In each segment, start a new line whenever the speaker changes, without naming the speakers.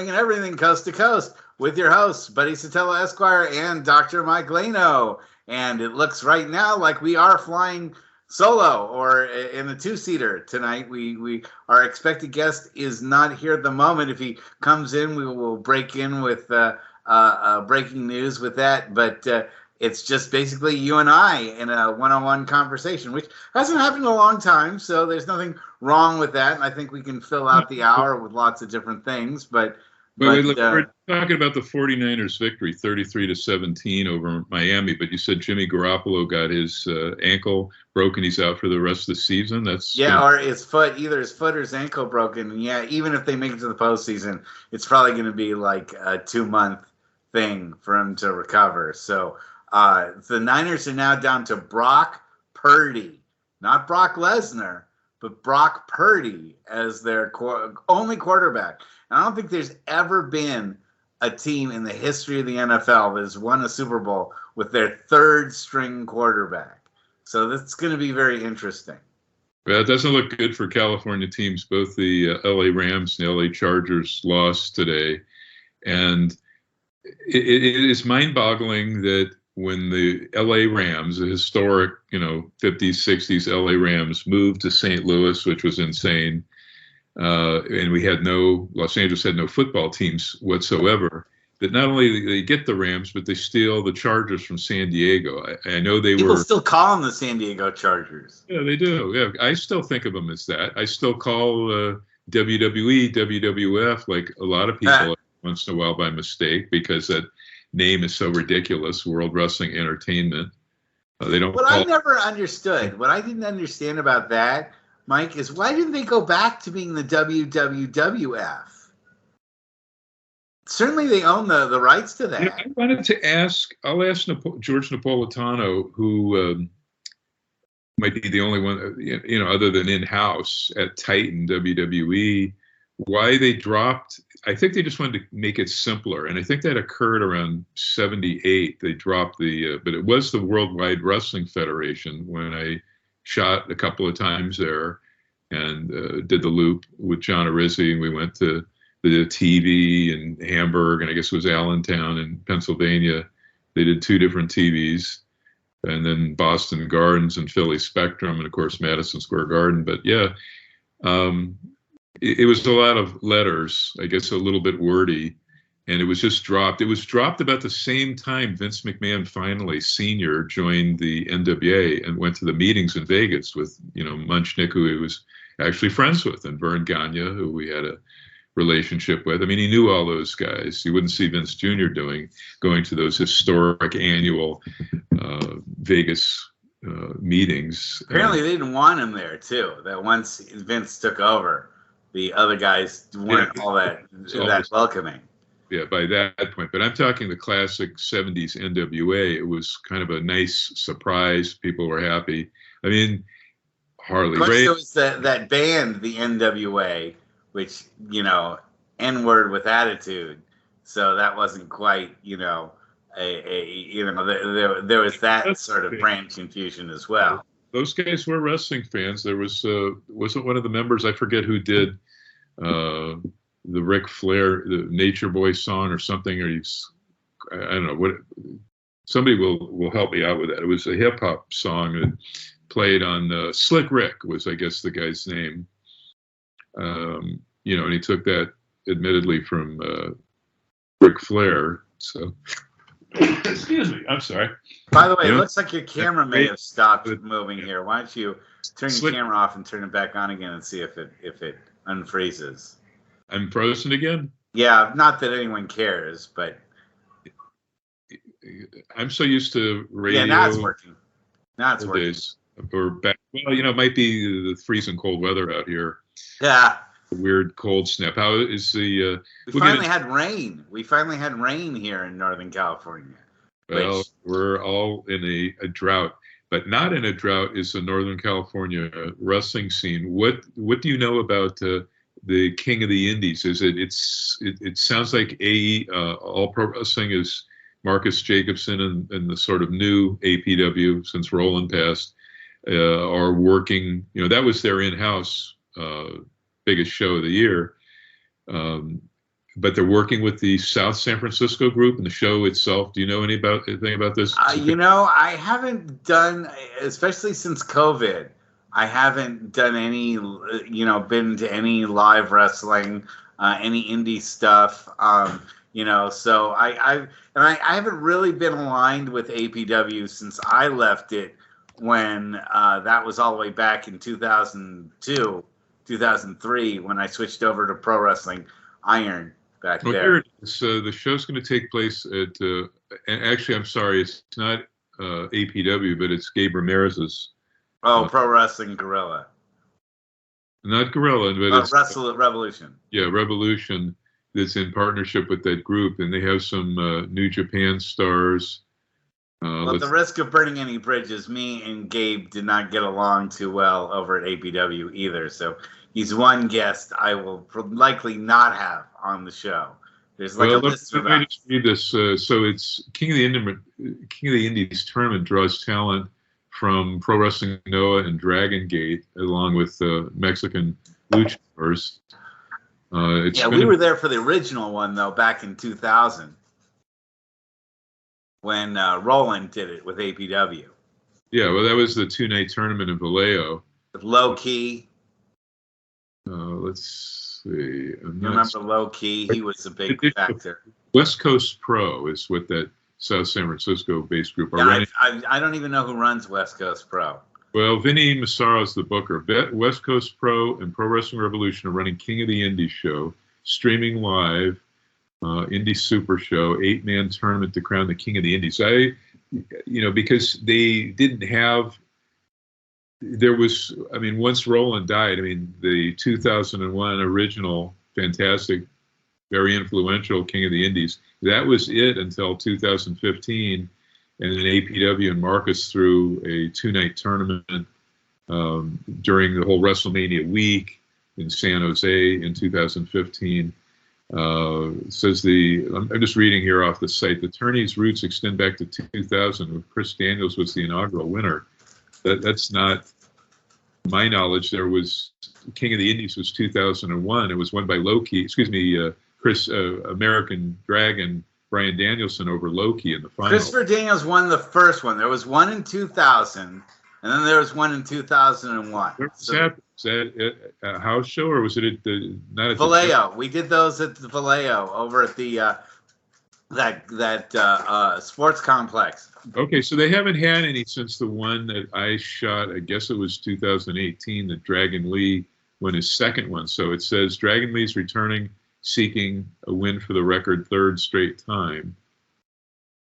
Wrestling and Everything Coast to Coast with your hosts, Buddy Sotelo Esquire and Dr. Mike Leno. And it looks right now like we are flying solo or in the two-seater tonight. Our expected guest is not here at the moment. If he comes in, we will break in with breaking news with that. But it's just basically you and I in a one-on-one conversation, which hasn't happened in a long time. So there's nothing wrong with that. And I think we can fill out the hour with lots of different things. But
we're talking about the 49ers victory, 33-17 over Miami. But you said Jimmy Garoppolo got his ankle broken. He's out for the rest of the season.
Or his foot, either his foot or his ankle broken. And yeah, even if they make it to the postseason, it's probably going to be like a 2-month thing for him to recover. So the Niners are now down to Brock Purdy, not Brock Lesnar, but Brock Purdy as their only quarterback. And I don't think there's ever been a team in the history of the NFL that has won a Super Bowl with their third-string quarterback. So that's going to be very interesting.
Well, it doesn't look good for California teams. Both the LA Rams and the LA Chargers lost today. And it is mind-boggling that when the LA Rams, the historic, 50s, 60s LA Rams, moved to St. Louis, which was insane, and Los Angeles had no football teams whatsoever, that not only do they get the Rams, but they steal the Chargers from San Diego. I know
People still call them the San Diego Chargers.
Yeah, they do. Yeah, I still think of them as that. I still call WWE, WWF, like a lot of people once in a while by mistake, because that name is so ridiculous, World Wrestling Entertainment. They don't.
What I never understood, what I didn't understand about that, Mike, is why didn't they go back to being the WWWF? Certainly they own the rights to that.
Yeah, I wanted to ask, I'll ask George Napolitano, who might be the only one, other than in-house at Titan WWE, why they dropped. I think they just wanted to make it simpler, and I think that occurred around 78. They dropped but it was the Worldwide Wrestling Federation when I shot a couple of times there and did the loop with John Arrizzi, and we went to the TV in Hamburg, and I guess it was Allentown in Pennsylvania. They did 2 different TVs, and then Boston Gardens and Philly Spectrum, and of course Madison Square Garden. But yeah, it was a lot of letters, I guess a little bit wordy, and it was just dropped. It was dropped about the same time Vince McMahon finally, Sr., joined the NWA and went to the meetings in Vegas with, Munchnick, who he was actually friends with, and Vern Gagne, who we had a relationship with. I mean, he knew all those guys. You wouldn't see Vince Jr. going to those historic annual Vegas meetings.
Apparently they didn't want him there, too, that once Vince took over, the other guys weren't all that welcoming.
Yeah, by that point. But I'm talking the classic 70s NWA. It was kind of a nice surprise. People were happy. I mean, Harley Race.
There was that band, the NWA, which, N-word with attitude. So that wasn't quite, there was that sort of brand confusion as well.
Those guys were wrestling fans. There wasn't one of the members, I forget who did the Ric Flair, the Nature Boy song or something, I don't know what. Somebody will help me out with that. It was a hip hop song that played on Slick Rick was, I guess, the guy's name. And he took that admittedly from Ric Flair. So. Excuse me. I'm sorry.
By the way, it looks like your camera may have stopped moving here. Why don't you turn your camera off and turn it back on again and see if it unfreezes?
I'm frozen again?
Yeah, not that anyone cares, but
I'm so used to radio.
Yeah, now it's working.
Days. Or back. Well, it might be the freezing cold weather out here.
Yeah.
Weird cold snap. How is the?
We finally had rain. We finally had rain here in Northern California.
Well, we're all in a drought, but not in a drought is the Northern California wrestling scene. What do you know about the King of the Indies? It sounds like All Pro Wrestling is Marcus Jacobson and the sort of new APW since Roland passed are working. That was their in-house biggest show of the year. but they're working with the South San Francisco group and the show itself. Do you know anything about this?
I haven't done, especially since COVID, I haven't done any, been to any live wrestling, any indie stuff. So I haven't really been aligned with APW since I left it when that was all the way back in 2002, 2003 when I switched over to Pro Wrestling Iron back there.
Here it is. The show's going to take place at, and actually, I'm sorry, it's not APW, but it's Gabe Ramirez's.
Pro Wrestling Guerrilla.
Not Guerrilla, but it's
Revolution.
Yeah, Revolution. That's in partnership with that group, and they have some New Japan stars.
At the risk of burning any bridges, me and Gabe did not get along too well over at APW either. So he's one guest I will likely not have on the show. There's like a list of.
Let me just read this. So it's King of the Indies tournament draws talent from Pro Wrestling Noah and Dragon Gate, along with Mexican luchadors.
We were there for the original one though, back in 2000, when Roland did it with APW.
Yeah, well, that was the 2-night tournament in Vallejo.
With Low Key.
Let's see.
You remember Low Key? He was a big factor.
West Coast Pro is what that South San Francisco-based group are
running. I don't even know who runs West Coast Pro.
Well, Vinnie Massaro is the booker. West Coast Pro and Pro Wrestling Revolution are running King of the Indies show, streaming live, Indie Super Show, 8-man tournament to crown the King of the Indies. Because they didn't have, once Roland died, the 2001 original fantastic, very influential King of the Indies, that was it until 2015. And then APW and Marcus threw a 2-night tournament during the whole WrestleMania week in San Jose in 2015. Says I'm just reading here off the site. The tourney's roots extend back to 2000, when Chris Daniels was the inaugural winner. That's not my knowledge. There was King of the Indies was 2001. It was won by Chris American Dragon Brian Danielson over Loki in the final.
Christopher Daniels won the first one. There was one in 2000, and then there was one in 2001.
Is that a house show, or was it at the not at
Vallejo? We did those at the Vallejo over at the that sports complex.
Okay, so they haven't had any since the one that I shot. I guess it was 2018 that Dragon Lee won his second one. So it says Dragon Lee's returning, seeking a win for the record third straight time.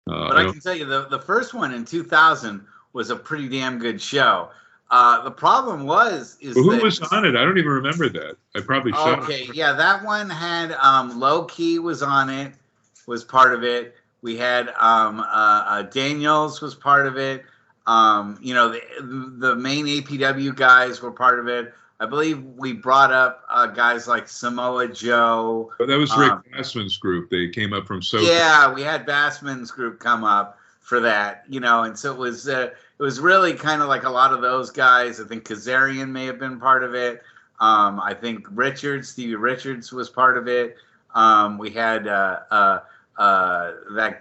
But I can tell you, the first one in 2000 was a pretty damn good show. The problem was
who was on it? I don't even remember that. I probably shot.
Okay, yeah, that one had Low Key was on it, was part of it. We had Daniels was part of it. The main APW guys were part of it. I believe we brought up guys like Samoa Joe.
But that was Rick Bassman's group. They came up from SoCal.
Yeah, we had Bassman's group come up for that, and so it was really kind of like a lot of those guys. I think Kazarian may have been part of it. I think Stevie Richards was part of it. We had that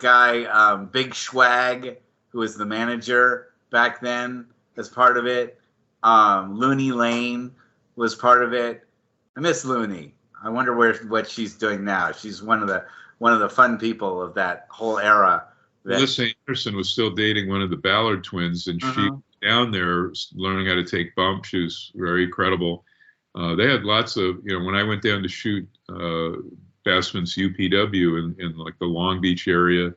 guy, Big Schwag, who was the manager back then, as part of it. Looney Lane was part of it. I miss Looney. I wonder what she's doing now. She's one of the fun people of that whole era.
Melissa Anderson was still dating one of the Ballard twins, and she was down there learning how to take bumps. She was very credible. They had lots of, when I went down to shoot Bassman's UPW in like the Long Beach area,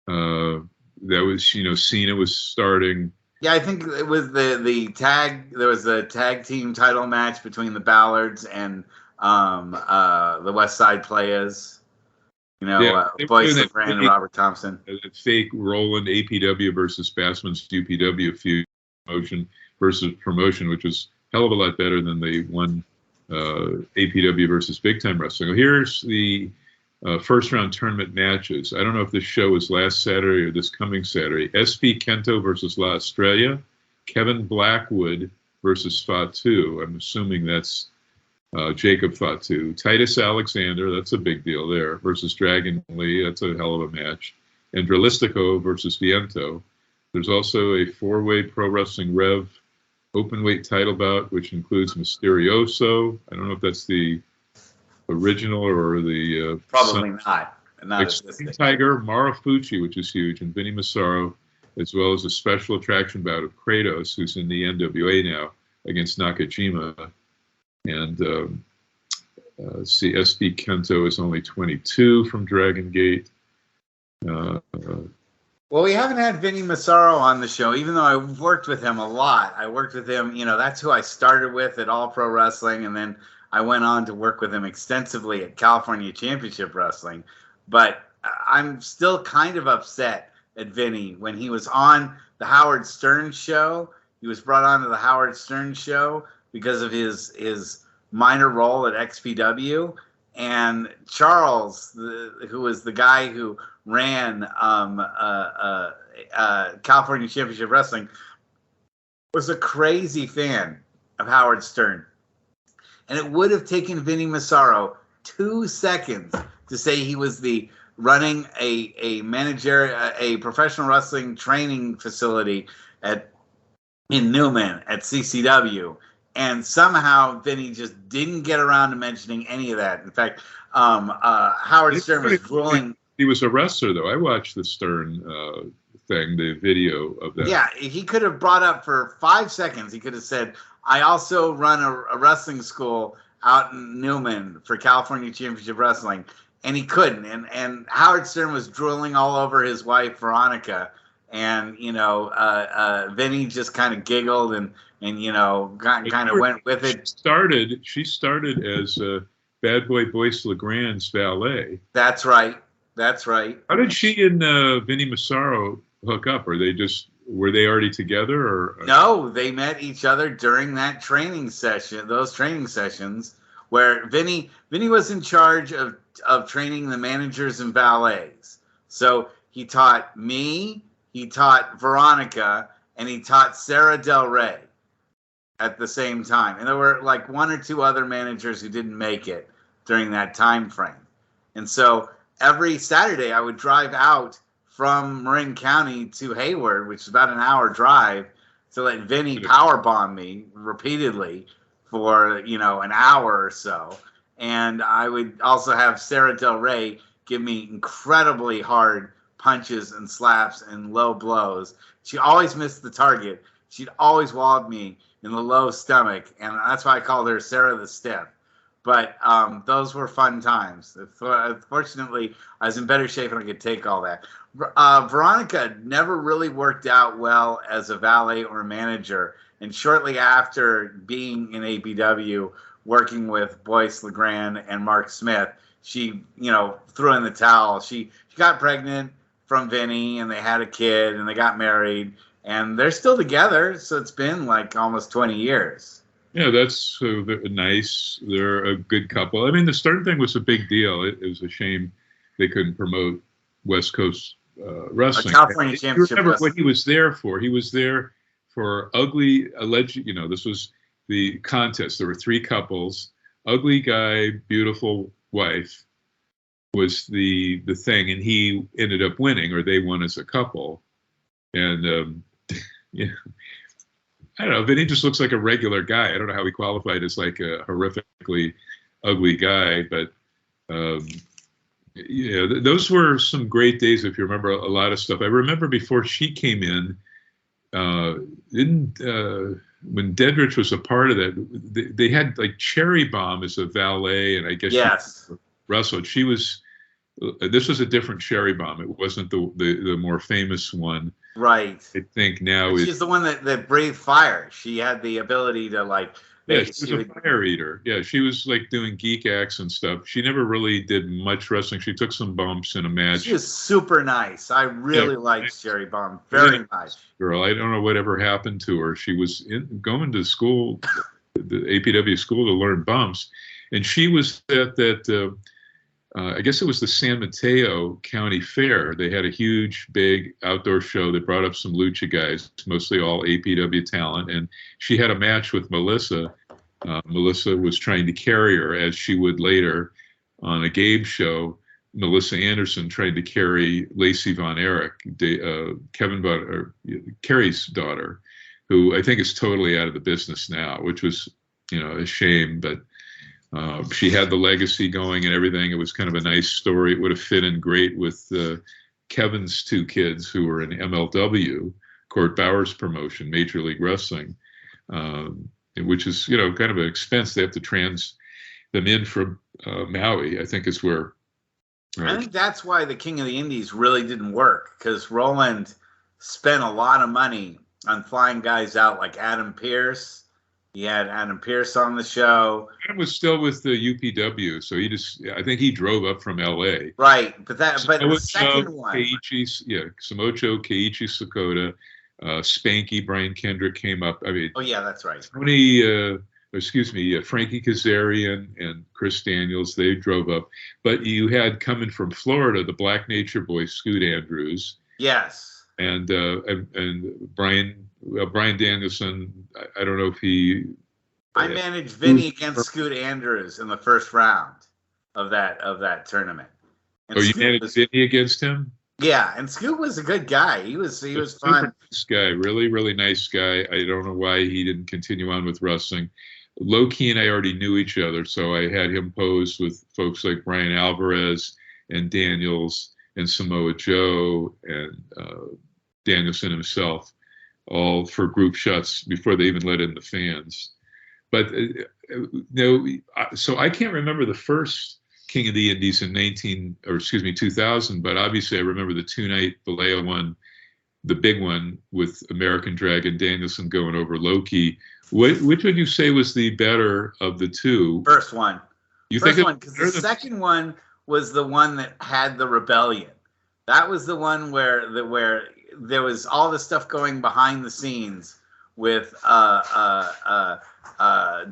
that was, Cena was starting.
Yeah, I think it was the tag. There was a tag team title match between the Ballards and the West Side Players. Boyce LeGrand and Robert Thompson.
That fake Roland APW versus Bassman's UPW feud, promotion versus promotion, which was a hell of a lot better than the one APW versus Big Time Wrestling. Here's the first round tournament matches. I don't know if this show was last Saturday or this coming Saturday. SP Kento versus La Estrella, Kevin Blackwood versus Fatu. I'm assuming that's Jacob Fatu. Titus Alexander, that's a big deal there, versus Dragon Lee. That's a hell of a match. And Dralistico versus Viento. There's also a 4-way Pro Wrestling Rev openweight title bout, which includes Mysterioso. I don't know if that's the original or the...
Probably not.
Extreme Tiger, Marufuji, which is huge, and Vinnie Massaro, as well as a special attraction bout of Kratos, who's in the NWA now, against Nakajima. And SB Kento is only 22 from Dragon Gate.
Well, we haven't had Vinnie Massaro on the show, even though I've worked with him a lot. I worked with him, that's who I started with at All Pro Wrestling, and then I went on to work with him extensively at California Championship Wrestling. But I'm still kind of upset at Vinny. When he was on the Howard Stern show, he was brought on to the Howard Stern show because of his minor role at XPW. And Charles, who was the guy who ran California Championship Wrestling, was a crazy fan of Howard Stern. And it would have taken Vinnie Massaro 2 seconds to say he was running a professional wrestling training facility in Newman at CCW. And somehow Vinny just didn't get around to mentioning any of that. In fact, Howard Stern was ruling.
He was a wrestler, though. I watched the Stern thing, the video of that.
Yeah, he could have brought up for 5 seconds. He could have said, I also run a wrestling school out in Newman for California Championship Wrestling. And he couldn't. And Howard Stern was drooling all over his wife, Veronica. And, Vinny just kind of giggled and kind of went with it.
She started as Bad Boy Boyce LeGrand's valet.
That's right.
How did she and Vinnie Massaro hook up? Were they already together? Or
No, they met each other during that training session, those training sessions, where Vinny was in charge of training the managers and valets. So he taught me, he taught Veronica, and he taught Sarah Del Rey at the same time. And there were like 1 or 2 other managers who didn't make it during that time frame. And so every Saturday I would drive out from Marin County to Hayward, which is about an hour drive, to let Vinny powerbomb me repeatedly for, an hour or so. And I would also have Sarah Del Rey give me incredibly hard punches and slaps and low blows. She always missed the target. She'd always walled me in the low stomach, and that's why I called her Sarah the Stiff. But those were fun times. Fortunately, I was in better shape and I could take all that. Veronica never really worked out well as a valet or manager. And shortly after being in APW, working with Boyce LeGrand and Mark Smith, she, threw in the towel. She got pregnant from Vinny, and they had a kid, and they got married, and they're still together. So it's been like almost 20 years.
Yeah, that's nice. They're a good couple. I mean, the Stern thing was a big deal. It was a shame they couldn't promote West Coast wrestling.
California Championship
remember
Wrestling.
what he was there for? He was there for alleged, this was the contest. There were 3 couples. Ugly guy, beautiful wife was the thing, and he ended up winning, or they won as a couple. And I don't know, Vinny just looks like a regular guy. I don't know how he qualified as like a horrifically ugly guy, but those were some great days. If you remember a lot of stuff, I remember before she came in, when Dedrich was a part of that, they had like Cherry Bomb as a valet, and I guess
yes,
she wrestled. She was. This was a different Cherry Bomb. It wasn't the more famous one.
Right.
I think now
she's the one that breathed fire. She had the ability to like.
Yeah, she was a fire eater. Yeah, she was like doing geek acts and stuff. She never really did much wrestling. She took some bumps in a match.
She was super nice. I really liked Cherry Bomb. Very nice
girl. I don't know whatever happened to her. She was going to school, the APW school, to learn bumps, and she was at that. I guess it was the San Mateo County Fair. They had a huge, big outdoor show that brought up some lucha guys, mostly all APW talent. And she had a match with Melissa, Melissa was trying to carry her, as she would later on a Gabe show. Melissa Anderson tried to carry Lacey Von Erich, Carrie's daughter, who I think is totally out of the business now, which was, a shame. But she had the legacy going and everything. It was kind of a nice story. It would have fit in great with Kevin's two kids who were in MLW, Court Bauer's promotion, Major League Wrestling, which is, kind of an expense. They have to trans them in from Maui, I think is where.
I think that's why the King of the Indies really didn't work, because Roland spent a lot of money on flying guys out like Adam Pearce. He had Adam Pearce on the show.
Adam was still with the UPW, so I think he drove up from LA.
Right, but the second one.
Samoa Joe, Keiichi Sakota, Spanky, Brian Kendrick came up. I mean,
oh yeah, that's right.
Frankie Kazarian and Chris Daniels, they drove up. But you had coming from Florida, the Black Nature Boy, Scoot Andrews.
Yes.
And Brian Danielson, I don't know if he...
I managed Vinnie against Scoot Andrews in the first round of that tournament. And
you managed Vinnie against him?
Yeah, and Scoot was a good guy. He was fun.
Nice guy, really, really nice guy. I don't know why he didn't continue on with wrestling. Loki and I already knew each other, so I had him pose with folks like Brian Alvarez and Daniels and Samoa Joe and Danielson himself, all for group shots before they even let in the fans. But so I can't remember the first King of the Indies in 2000, but obviously I remember the two-night Balea one, the big one with American Dragon Danielson going over Loki. Which would you say was the better of the two?
First one.
First
one, because the second one was the one that had the rebellion. That was the one where there was all the stuff going behind the scenes with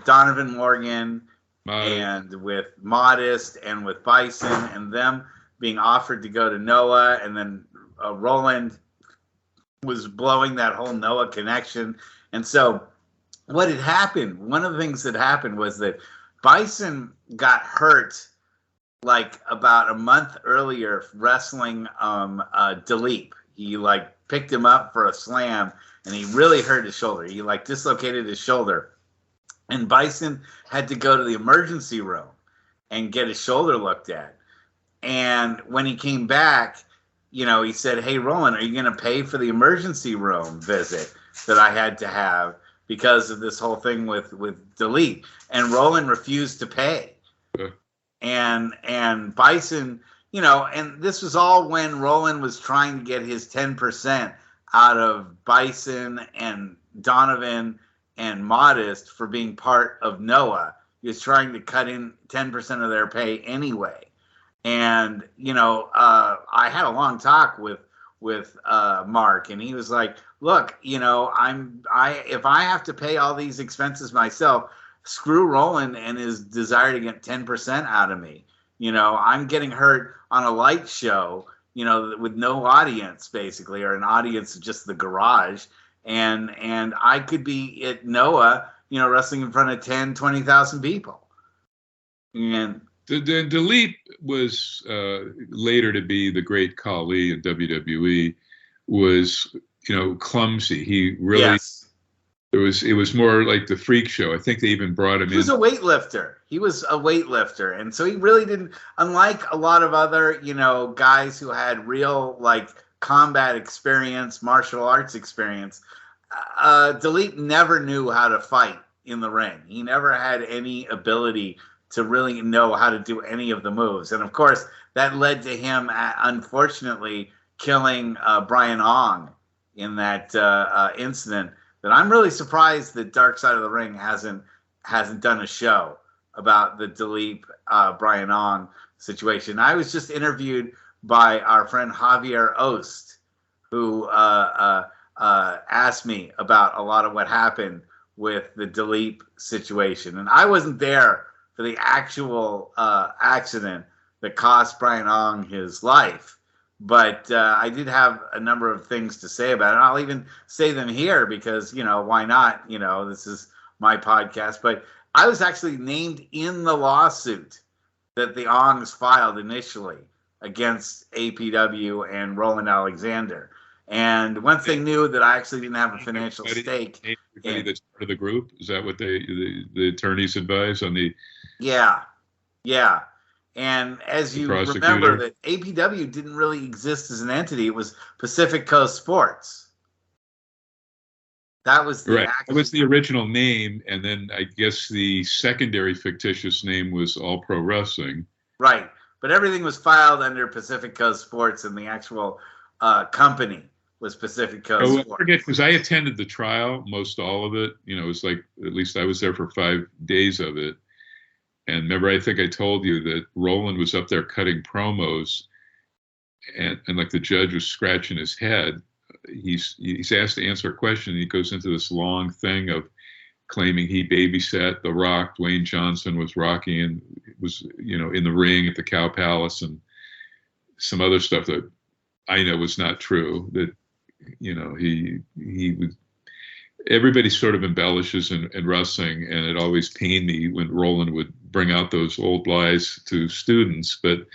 Donovan Morgan and with Modest and with Bison and them being offered to go to Noah, and then Roland was blowing that whole Noah connection. And so what had happened, one of the things that happened was that Bison got hurt like about a month earlier wrestling Dalip. He picked him up for a slam and he really hurt his shoulder. He dislocated his shoulder. And Bison had to go to the emergency room and get his shoulder looked at. And when he came back, he said, "Hey, Roland, are you going to pay for the emergency room visit that I had to have because of this whole thing with Dalip?" And Roland refused to pay. Yeah. And Bison, and this was all when Roland was trying to get his 10% out of Bison and Donovan and Modest for being part of Noah. He was trying to cut in 10% of their pay anyway. And, I had a long talk with Mark, and he was like, "Look, if I have to pay all these expenses myself, screw Roland and his desire to get 10% out of me. I'm getting hurt on a light show, with no audience basically, or an audience of just the garage. And I could be at Noah, wrestling in front of 10, 20,000 people." And
Dalip was later to be the Great Khali in WWE, was, clumsy. He really, yes. It was more like the freak show. I think they even brought him in.
He was a weightlifter. And so he really didn't, unlike a lot of other, guys who had real combat experience, martial arts experience, Dalip never knew how to fight in the ring. He never had any ability to really know how to do any of the moves. And of course, that led to him, unfortunately, killing Brian Ong in that incident. That I'm really surprised that Dark Side of the Ring hasn't done a show about the Dalip Brian Ong situation. I was just interviewed by our friend Javier Ost, who asked me about a lot of what happened with the Dalip situation. And I wasn't there for the actual accident that cost Brian Ong his life. But I did have a number of things to say about it. And I'll even say them here because, why not? This is my podcast. But I was actually named in the lawsuit that the Ongs filed initially against APW and Roland Alexander. And once they knew that I actually didn't have a financial stake.
Everybody that's part of the group? Is that what the attorneys advise on the...
Yeah. Yeah. And as you remember, that APW didn't really exist as an entity. It was Pacific Coast Sports. That was the
That was the original name, and then I guess the secondary fictitious name was All Pro Wrestling.
Right. But everything was filed under Pacific Coast Sports, and the actual company was Pacific Coast Sports.
I forget, because I attended the trial, most all of it. You know, it was like, at least I was there for 5 days of it. And remember, I think I told you that Roland was up there cutting promos, and like the judge was scratching his head. He's asked to answer a question, and he goes into this long thing of claiming he babysat The Rock. Dwayne Johnson was Rocky and was, you know, in the ring at the Cow Palace, and some other stuff that I know was not true. That, you know, he would. Everybody sort of embellishes in wrestling, and it always pained me when Roland would bring out those old lies to students. But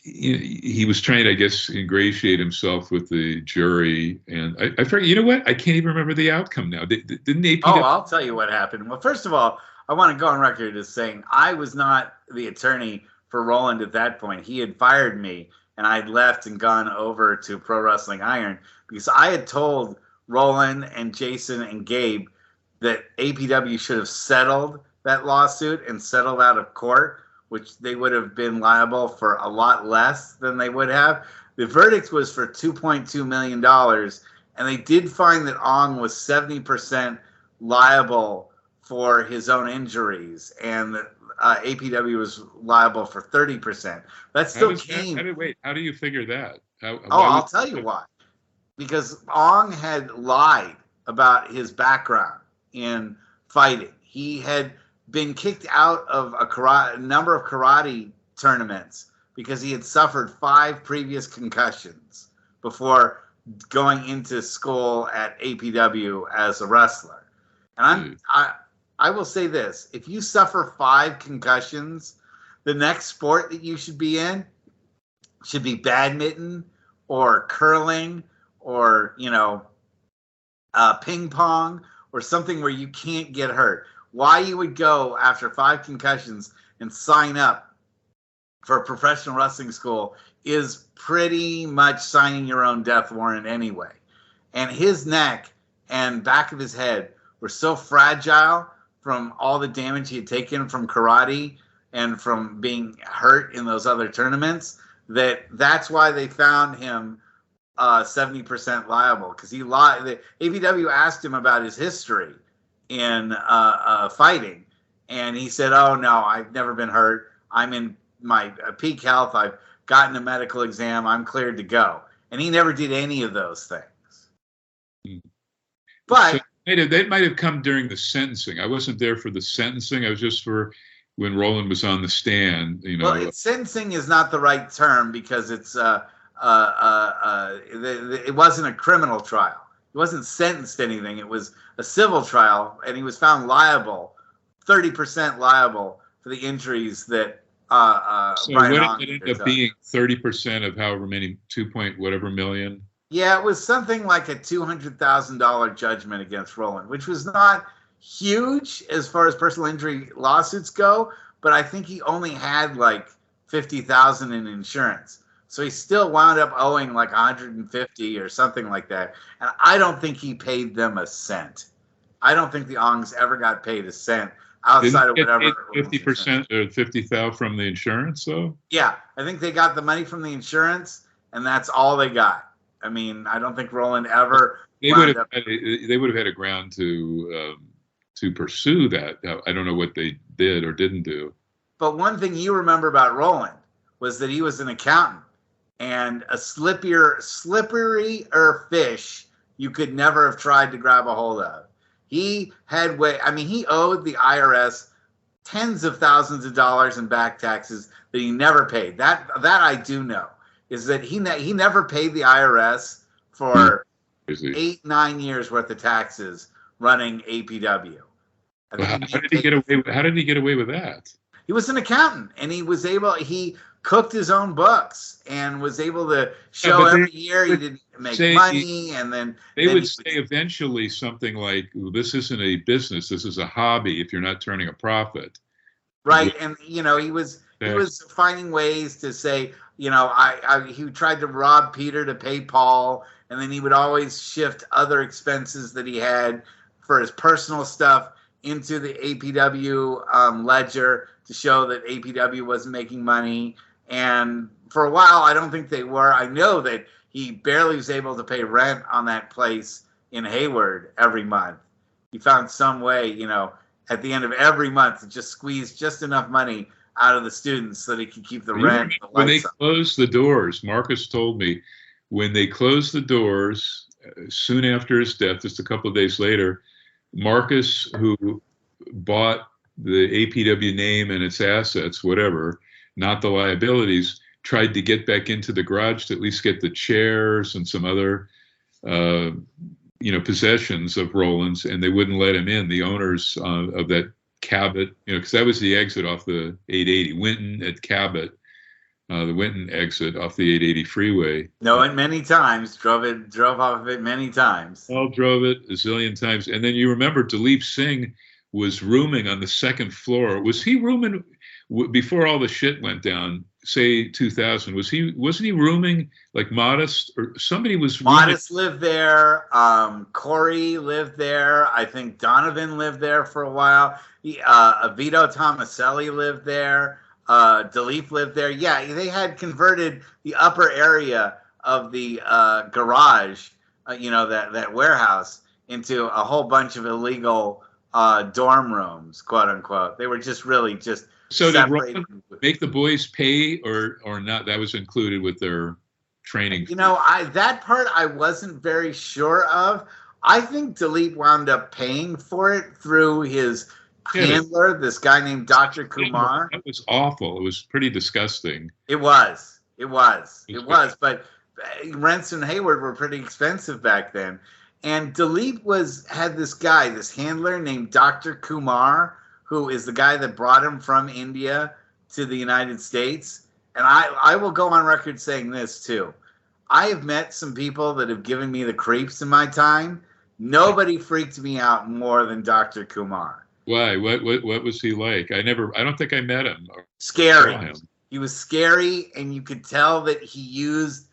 he was trying to, I guess, ingratiate himself with the jury. And I forget, you know what? I can't even remember the outcome now. Didn't APW?
Oh, I'll tell you what happened. Well, first of all, I want to go on record as saying I was not the attorney for Roland at that point. He had fired me, and I'd left and gone over to Pro Wrestling Iron because I had told Roland and Jason and Gabe that APW should have settled that lawsuit and settled out of court, which they would have been liable for a lot less than they would have. The verdict was for $2.2 million, and they did find that Ong was 70% liable for his own injuries, and that APW was liable for 30%. That still came...
How do you figure that?
I'll tell you why. Because Ong had lied about his background in fighting. He had been kicked out of a number of karate tournaments because he had suffered 5 previous concussions before going into school at APW as a wrestler. And I will say this: if you suffer 5 concussions, the next sport that you should be in should be badminton or curling, or, you know, ping pong, or something where you can't get hurt. Why you would go after 5 concussions and sign up for a professional wrestling school is pretty much signing your own death warrant anyway. And his neck and back of his head were so fragile from all the damage he had taken from karate and from being hurt in those other tournaments that's why they found him 70% liable, because he lied. The APW asked him about his history in fighting, and he said, "Oh no, I've never been hurt. I'm in my peak health. I've gotten a medical exam. I'm cleared to go." And he never did any of those things. But
so they might have come during the sentencing. I wasn't there for the sentencing. I was just for when Roland was on the stand. You know,
well, sentencing is not the right term because it's it wasn't a criminal trial. He wasn't sentenced to anything. It was a civil trial, and he was found liable, 30% liable for the injuries that
so Brian Ong did it end up being 30% of however many, 2 whatever million?
Yeah, it was something like a $200,000 judgment against Roland, which was not huge as far as personal injury lawsuits go, but I think he only had like $50,000 in insurance. So he still wound up owing like 150 or something like that. And I don't think he paid them a cent. I don't think the Ongs ever got paid a cent outside of whatever.
50% or 50,000 from the insurance, though?
Yeah, I think they got the money from the insurance, and that's all they got. I mean, I don't think Roland ever.
They would have had a ground to pursue that. I don't know what they did or didn't do.
But one thing you remember about Roland was that he was an accountant. And a slipperier fish you could never have tried to grab a hold of. He owed the IRS tens of thousands of dollars in back taxes that he never paid. That I do know, is that he never paid the IRS for 8-9 years worth of taxes running APW. I
Well,
think
how did he get away? How did he get away with that?
he was an accountant, and he cooked his own books and was able to show every year he didn't make money, and then
they would say eventually something like, "This isn't a business. This is a hobby. If you're not turning a profit."
Right, and he was finding ways to say, he tried to rob Peter to pay Paul, and then he would always shift other expenses that he had for his personal stuff into the APW ledger to show that APW wasn't making money. And for a while, I don't think they were. I know that he barely was able to pay rent on that place in Hayward every month. He found some way, at the end of every month to just squeeze just enough money out of the students so that he could keep the rent.
When they closed the doors, Marcus told me, when they closed the doors soon after his death, just a couple of days later, Marcus, who bought the APW name and its assets, whatever, not the liabilities, tried to get back into the garage to at least get the chairs and some other, possessions of Roland's, and they wouldn't let him in. The owners of that Cabot, because that was the exit off the 880, Winton at Cabot, the Winton exit off the 880 freeway.
No, and many times drove off of it many times.
All drove it a zillion times. And then you remember Dalip Singh was rooming on the second floor. Was he rooming before all the shit went down? Say 2000. Wasn't he rooming like Modest, or somebody was rooming?
Modest lived there. Corey lived there. I think Donovan lived there for a while. Vito Tomaselli lived there. Dalip lived there. Yeah, they had converted the upper area of the garage, that warehouse, into a whole bunch of illegal dorm rooms, quote unquote. They were just really just.
So did Roland make the boys pay or not? That was included with their training.
That part I wasn't very sure of. I think Dalip wound up paying for it through his handler, this guy named Dr. Kumar.
That was awful. It was pretty disgusting.
It was. But rents in Hayward were pretty expensive back then. And Dalip had this handler named Dr. Kumar, who is the guy that brought him from India to the United States. And I will go on record saying this too. I have met some people that have given me the creeps in my time. Nobody freaked me out more than Dr. Kumar.
Why? What was he like? I don't think I met him.
Scary. He was scary, and you could tell that he used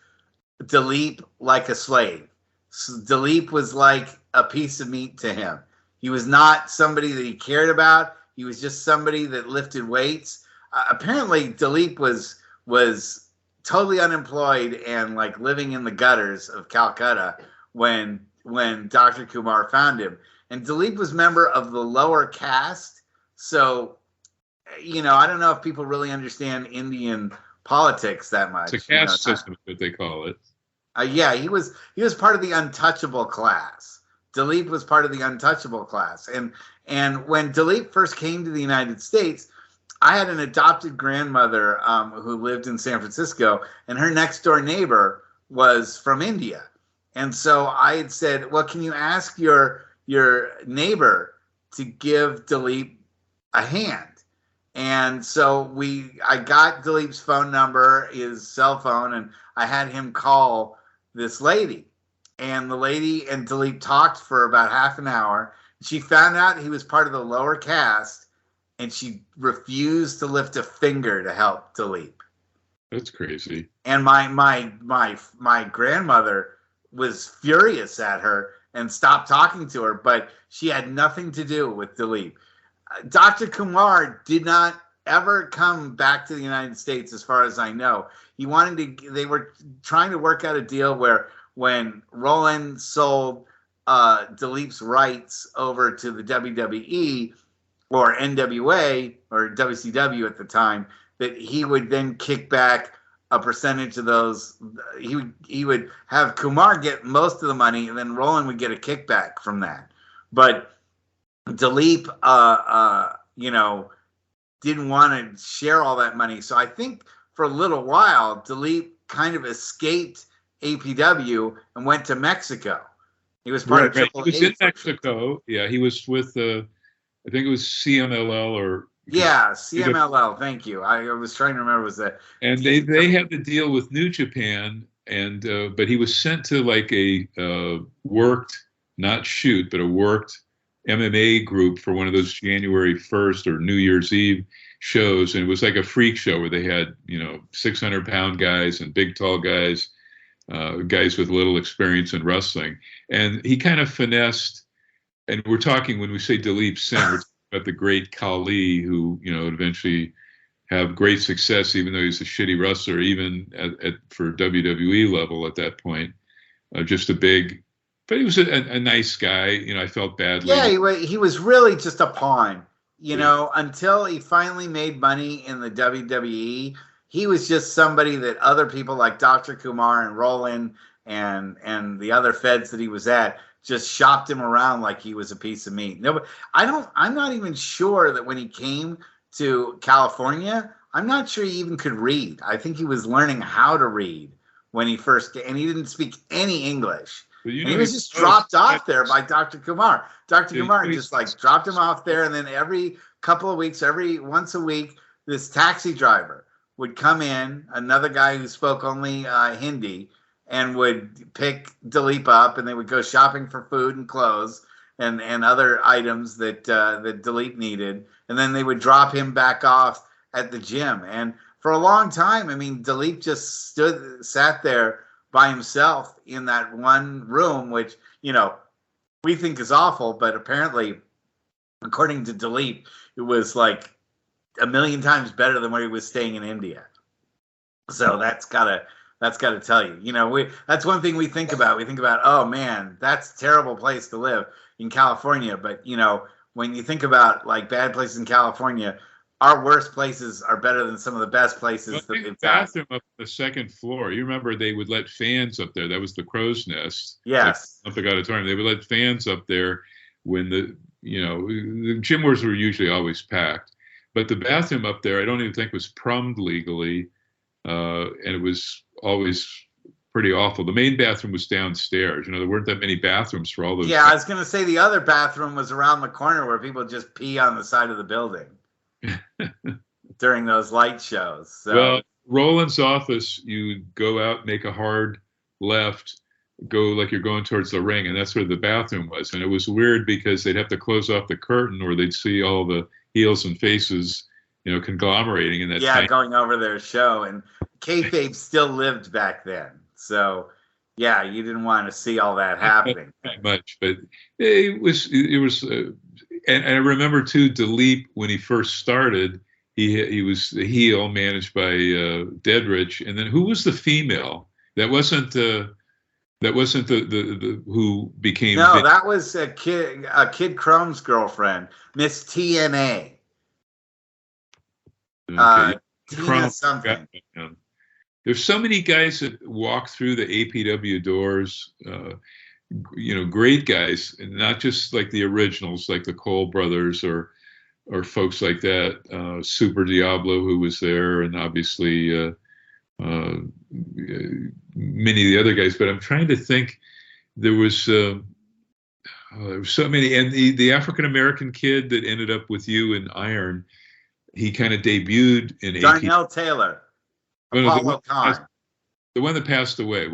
Dalip like a slave. So Dalip was like a piece of meat to him. He was not somebody that he cared about. He was just somebody that lifted weights. Apparently, Dalip was totally unemployed and like living in the gutters of Calcutta when Dr. Kumar found him. And Dalip was member of the lower caste. So, I don't know if people really understand Indian politics that much.
It's a caste system, what they call it.
Yeah, he was part of the untouchable class. Dalip was part of the untouchable class. And when Dalip first came to the United States, I had an adopted grandmother who lived in San Francisco, and her next door neighbor was from India. And so I had said, well, can you ask your neighbor to give Dalip a hand? And so I got Dalip's phone number, his cell phone, and I had him call this lady. And the lady and Dalip talked for about half an hour. She found out he was part of the lower caste, and she refused to lift a finger to help Dalip.
That's crazy.
And my grandmother was furious at her and stopped talking to her, but she had nothing to do with Dalip. Dr. Kumar did not ever come back to the United States, as far as I know. They were trying to work out a deal where when Roland sold Dalip's rights over to the WWE or NWA or WCW at the time, that he would then kick back a percentage of those. He would have Kumar get most of the money, and then Roland would get a kickback from that. But Dalip, didn't want to share all that money. So I think for a little while, Dalip kind of escaped APW and went to Mexico. He was part of Triple
He was in Mexico. Yeah, he was with I think it was CMLL or
Yeah, CMLL. Thank you. I was trying to remember. Was that?
and they had to deal with New Japan, and but he was sent to like a worked, not shoot, but a worked MMA group for one of those January 1st or New Year's Eve shows, and it was like a freak show where they had 600-pound guys and big tall guys, guys with little experience in wrestling, and he kind of finessed. And we're talking when we say Dalip Singh, we're talking about the Great Khali, who eventually have great success, even though he's a shitty wrestler, even for WWE level at that point. Just a big, but he was a nice guy. I felt badly.
Yeah, he was really just a pawn. Until he finally made money in the WWE, he was just somebody that other people like Dr. Kumar and Roland and the other feds that he was at just shopped him around like he was a piece of meat. No, but I'm not even sure that when he came to California, I'm not sure he even could read. I think he was learning how to read when he first came, and he didn't speak any English. And he was just dropped off there by Dr. Kumar. Dr. Kumar just like dropped him off there, and then every couple of weeks, once a week, this taxi driver would come in, another guy who spoke only Hindi, and would pick Dalip up, and they would go shopping for food and clothes and other items that Dalip needed, and then they would drop him back off at the gym. And for a long time, I mean, Dalip just sat there by himself in that one room, which we think is awful, but apparently, according to Dalip, it was like 1,000,000 times better than where he was staying in India. So that's gotta tell you. That's one thing we think about. We think about, oh man, that's a terrible place to live in California. But when you think about like bad places in California, our worst places are better than some of the best places.
The bathroom up the second floor. You remember they would let fans up there. That was the Crow's Nest.
Yes.
Like Olympic Auditorium. They would let fans up there when the gym wars were usually always packed. But the bathroom up there, I don't even think was plumbed legally. And it was always pretty awful. The main bathroom was downstairs. There weren't that many bathrooms for all those.
Yeah, I was going to say the other bathroom was around the corner where people just pee on the side of the building during those light shows. So.
Well, Roland's office, you go out, make a hard left, go like you're going towards the ring, and that's where the bathroom was. And it was weird because they'd have to close off the curtain or they'd see all the heels and faces conglomerating in that.
Yeah, going over their show, and kayfabe still lived back then. So, yeah, you didn't want to see all that happening.
Not much, but it was, and I remember too, Dalip when he first started, he was the heel managed by Deadrich, and then who was the female? That wasn't the who became.
No, that was Kid Chrome's girlfriend, Miss TNA.
Okay.
Tina something.
There's so many guys that walk through the APW doors, great guys, and not just like the originals, like the Cole brothers or folks like that. Super Diablo, who was there, and obviously many of the other guys. But I'm trying to think. There was so many, and the African American kid that ended up with you in Iron. He kind of debuted in
Darnell Taylor. Apollo Khan.
The one that passed away.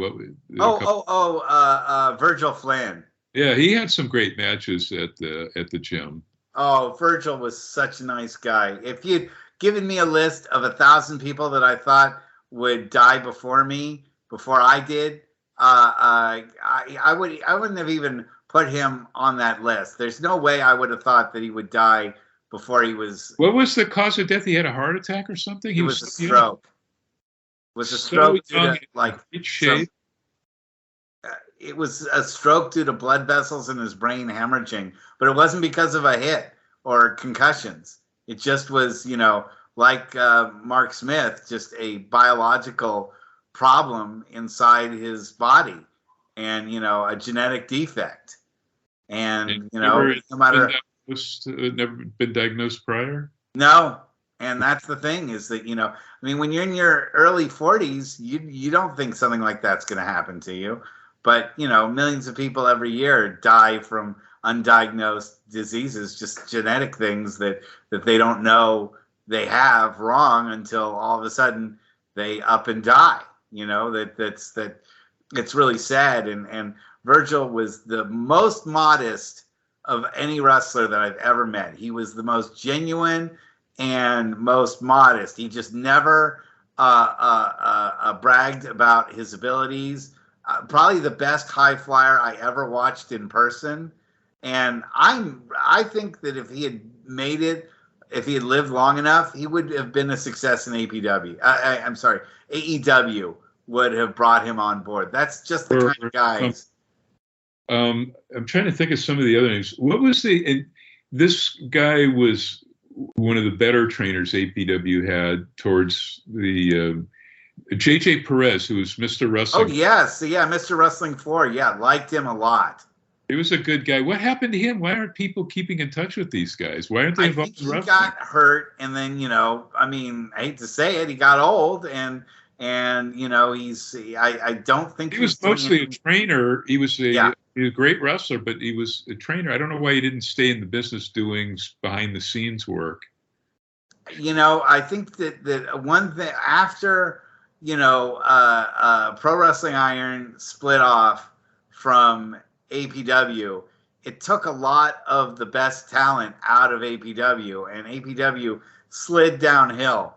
Virgil Flynn.
Yeah, he had some great matches at the gym.
Oh, Virgil was such a nice guy. If you'd given me a list of 1,000 people that I thought would die before I did, I wouldn't have even put him on that list. There's no way I would have thought that he would die before he was.
What was the cause of death? He had a heart attack or something?
He was a stroke. Was a stroke due to like it was a stroke due to blood vessels in his brain hemorrhaging, but it wasn't because of a hit or concussions. It just was, like Mark Smith, just a biological problem inside his body, and a genetic defect, and no matter.
Never been diagnosed prior?
No. And that's the thing is that, when you're in your early 40s, you don't think something like that's going to happen to you. But, millions of people every year die from undiagnosed diseases, just genetic things that they don't know they have wrong until all of a sudden they up and die. That's it's really sad. And Virgil was the most modest of any wrestler that I've ever met. He was the most genuine and most modest. He just never bragged about his abilities. Probably the best high flyer I ever watched in person. And I think that if he had made it, if he had lived long enough, he would have been a success in APW. I'm sorry, AEW would have brought him on board. That's just the kind of guys.
I'm trying to think of some of the other names. What was this guy was one of the better trainers APW had towards the JJ Perez, who was Mr. Wrestling.
Oh, yes. Yeah, Mr. Wrestling 4. Yeah, liked him a lot.
He was a good guy. What happened to him? Why aren't people keeping in touch with these guys? Why aren't they involved in wrestling?
He got hurt, and then, I hate to say it, he got old, and I don't think
he was mostly a trainer. He was a great wrestler, but he was a trainer. I don't know why he didn't stay in the business doing behind the scenes work.
I think that one thing after, Pro Wrestling Iron split off from APW, it took a lot of the best talent out of APW, and APW slid downhill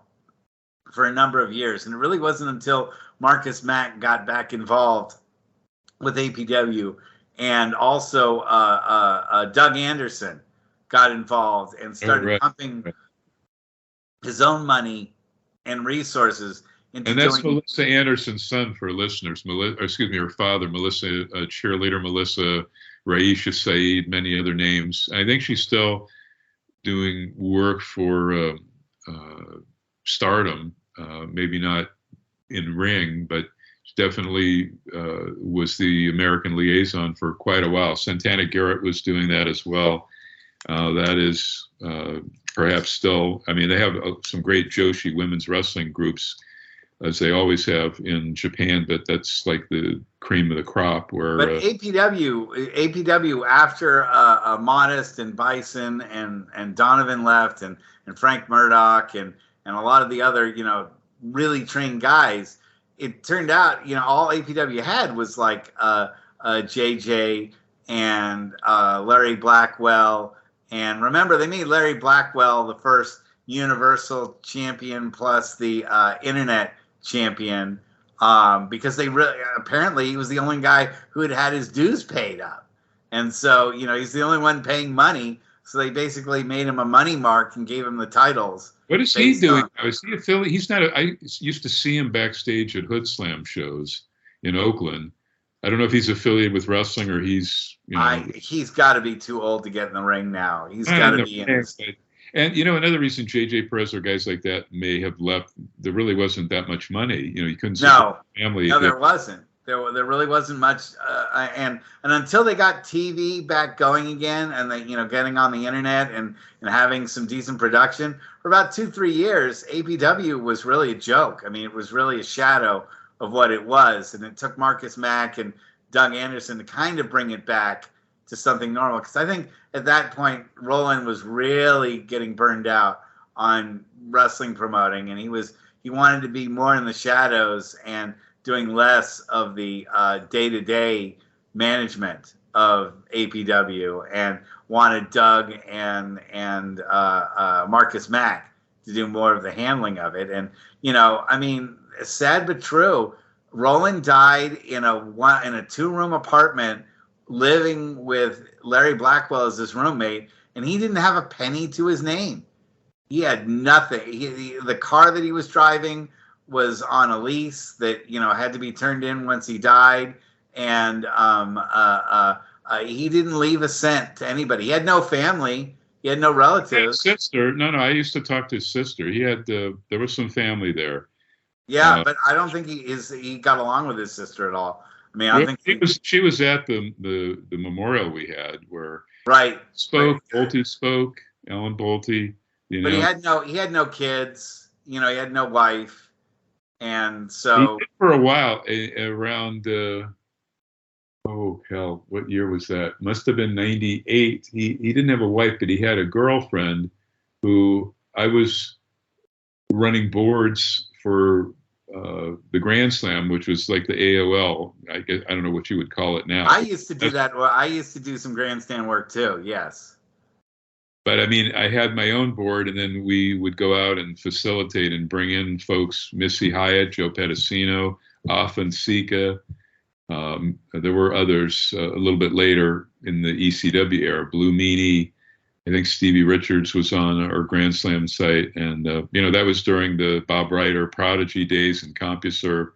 for a number of years. And it really wasn't until Marcus Mack got back involved with APW, and also Doug Anderson got involved and started pumping his own money and resources into
and that's Melissa Anderson's son for listeners. Her father, Melissa, cheerleader Melissa, Raisha Saeed, many other names. I think she's still doing work for Stardom, maybe not in ring, but definitely was the American liaison for quite a while. Santana Garrett was doing that as well. That is perhaps still, they have some great Joshi women's wrestling groups, as they always have in Japan, but that's like the cream of the crop. But
APW after Modest and Bison and Donovan left, and Frank Murdoch and a lot of the other really trained guys, it turned out all APW had was like JJ and Larry Blackwell. And remember, they made Larry Blackwell the first Universal Champion plus the Internet Champion, because they apparently he was the only guy who had his dues paid up, and so he's the only one paying money. So they basically made him a money mark and gave him the titles.
What is he doing now? Is he affiliated? He's not. I used to see him backstage at Hood Slam shows in Oakland. I don't know if he's affiliated with wrestling or he's.
He's got to be too old to get in the ring now. He's got to be in his.
And another reason JJ Perez or guys like that may have left, there really wasn't that much money. You couldn't support the family.
No, there wasn't. There really wasn't much. And until they got TV back going again, and they getting on the internet and having some decent production for about 2-3 years, APW was really a joke. It was really a shadow of what it was, and it took Marcus Mack and Doug Anderson to kind of bring it back to something normal, because I think at that point Roland was really getting burned out on wrestling promoting, and he wanted to be more in the shadows and doing less of the day-to-day management of APW, and wanted Doug and Marcus Mack to do more of the handling of it. And sad but true, Roland died in a 2-room apartment, living with Larry Blackwell as his roommate, and he didn't have a penny to his name. He had nothing. The car that he was driving was on a lease that had to be turned in once he died, and he didn't leave a cent to anybody. He had no family. He had no relatives.
His sister? No. I used to talk to his sister. He had there was some family there.
Yeah, but I don't think he got along with his sister at all. I think
she was at the memorial we had where Bolte spoke, Ellen Bolte.
But he had no kids. He had no wife, and so
he did for a while around Oh hell, what year was that? Must have been 98. He didn't have a wife, but he had a girlfriend who I was running boards for the Grand Slam, which was like the AOL. I guess I don't know what you would call it now.
I used to do that. Well, I used to do some grandstand work too. Yes.
But I mean, I had my own board, and then we would go out and facilitate and bring in folks, Missy Hyatt, Joe Pedicino, Afan Sika. There were others a little bit later in the ECW era. Blue Meanie, I think Stevie Richards was on our Grand Slam site, and that was during the Bob Ryder Prodigy days and CompuServe,